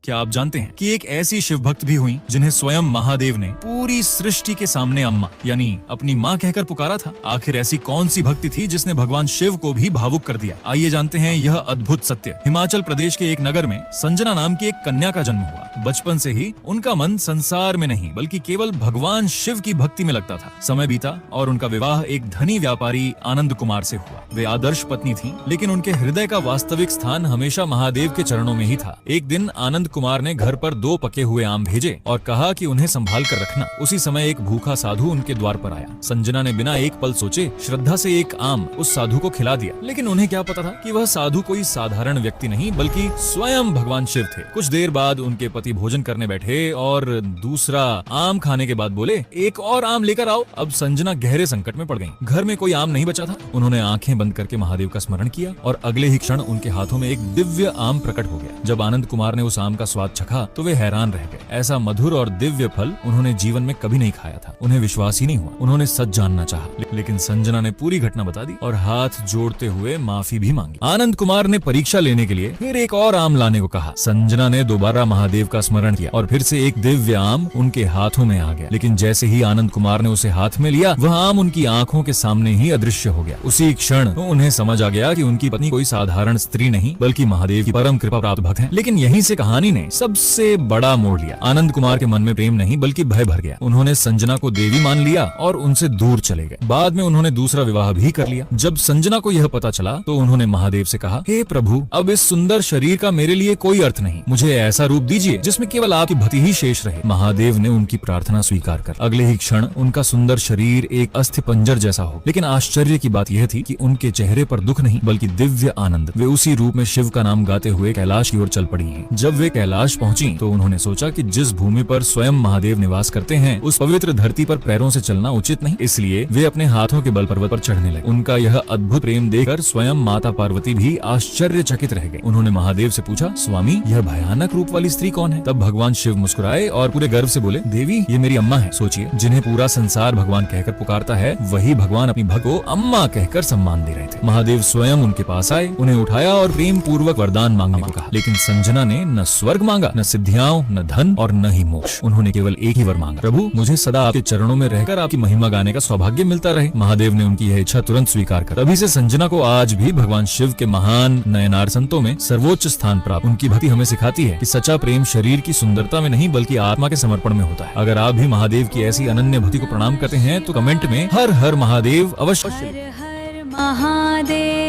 क्या आप जानते हैं कि एक ऐसी शिव भक्त भी हुई जिन्हें स्वयं महादेव ने पूरी सृष्टि के सामने अम्मा यानी अपनी माँ कहकर पुकारा था। आखिर ऐसी कौन सी भक्ति थी जिसने भगवान शिव को भी भावुक कर दिया? आइए जानते हैं यह अद्भुत सत्य। हिमाचल प्रदेश के एक नगर में संजना नाम की एक कन्या का जन्म हुआ। बचपन से ही उनका मन संसार में नहीं बल्कि केवल भगवान शिव की भक्ति में लगता था। समय बीता और उनका विवाह एक धनी व्यापारी आनंद कुमार से हुआ। वे आदर्श पत्नी थीं, लेकिन उनके हृदय का वास्तविक स्थान हमेशा महादेव के चरणों में ही था। एक दिन आनंद कुमार ने घर पर 2 पके हुए आम भेजे और कहा कि उन्हें संभाल कर रखना। उसी समय एक भूखा साधु उनके द्वार पर आया। संजना ने बिना एक पल सोचे श्रद्धा से एक आम उस साधु को खिला दिया, लेकिन उन्हें क्या पता था कि वह साधु कोई साधारण व्यक्ति नहीं बल्कि स्वयं भगवान शिव थे। कुछ देर बाद उनके पति भोजन करने बैठे और दूसरा आम खाने के बाद बोले, एक और आम लेकर आओ। अब संजना गहरे संकट में पड़ गई। घर में कोई आम नहीं बचा था। उन्होंने आंखें बंद करके महादेव का स्मरण किया और अगले ही क्षण उनके हाथों में एक दिव्य आम प्रकट हो गया। जब आनंद कुमार ने उस आम का स्वाद चखा तो वे हैरान रह गए। ऐसा मधुर और दिव्य फल उन्होंने जीवन में कभी नहीं खाया था। उन्हें विश्वास ही नहीं हुआ। उन्होंने सच जानना चाहा, लेकिन संजना ने पूरी घटना बता दी और हाथ जोड़ते हुए माफी भी मांगी। आनंद कुमार ने परीक्षा लेने के लिए फिर एक और आम लाने को कहा। संजना ने दोबारा महादेव का स्मरण किया और फिर से एक दिव्य आम उनके हाथों में आ गया। लेकिन जैसे ही आनंद कुमार ने उसे हाथ में लिया, वह आम उनकी आंखों के सामने ही अदृश्य हो गया। उसी क्षण उन्हें समझ आ गया कि उनकी पत्नी कोई साधारण स्त्री नहीं बल्कि महादेव की परम कृपा प्राप्त भक्त है। लेकिन यहीं से कहानी ने सबसे बड़ा मोड़ लिया। आनंद कुमार के मन में प्रेम नहीं बल्कि भय भर गया। उन्होंने संजना को देवी मान लिया और उनसे दूर चले गए। बाद में उन्होंने दूसरा विवाह भी कर लिया। जब संजना को यह पता चला तो उन्होंने महादेव से कहा, हे प्रभु, अब इस सुंदर शरीर का मेरे लिए कोई अर्थ नहीं। मुझे ऐसा रूप दीजिए जिसमें केवल आपकी भक्ति ही शेष रहे। महादेव ने उनकी प्रार्थना स्वीकार कर अगले ही क्षण उनका सुंदर शरीर एक अस्थि पंजर जैसा हो। लेकिन आश्चर्य की बात यह थी कि उनके चेहरे पर दुख नहीं बल्कि दिव्य आनंद। वे उसी रूप में शिव का नाम गाते हुए कैलाश की ओर चल पड़ी हैं। जब वे कैलाश पहुंची तो उन्होंने सोचा कि जिस भूमि पर स्वयं महादेव निवास करते हैं उस पवित्र धरती पर पैरों से चलना उचित नहीं। इसलिए वे अपने हाथों के बल पर्वत पर चढ़ने लगे। उनका यह अद्भुत प्रेम देखकर स्वयं माता पार्वती भी आश्चर्यचकित रह गए। उन्होंने महादेव से पूछा, स्वामी, यह भयानक रूप वाली स्त्री कौन है? तब भगवान शिव मुस्कुराए और पूरे गर्व से बोले, देवी, ये मेरी अम्मा है। सोचिए, जिन्हें पूरा संसार भगवान कहकर पुकारता है, वही भगवान अपनी भक्त को अम्मा कहकर सम्मान दे रहे थे। महादेव स्वयं उनके पास आए, उन्हें उठाया और प्रेम पूर्वक वरदान मांगने को कहा। लेकिन संजना ने न स्वर्ग मांगा, न सिद्धियां, न धन और न ही मोक्ष। उन्होंने केवल एक ही वर मांगा, प्रभु, मुझे सदा आपके चरणों में रहकर आपकी महिमा गाने का सौभाग्य मिलता रहे। महादेव ने उनकी यह इच्छा तुरंत स्वीकार कर तभी से संजना को आज भी भगवान शिव के महान नयनार संतों में सर्वोच्च स्थान प्राप्त। उनकी भक्ति हमें सिखाती है कि सच्चा प्रेम शरीर की सुंदरता में नहीं बल्कि आत्मा के समर्पण में होता है। अगर आप भी महादेव की ऐसी अनन्य भक्ति को प्रणाम करते हैं तो कमेंट में हर हर महादेव अवश्य। हर हर महादेव।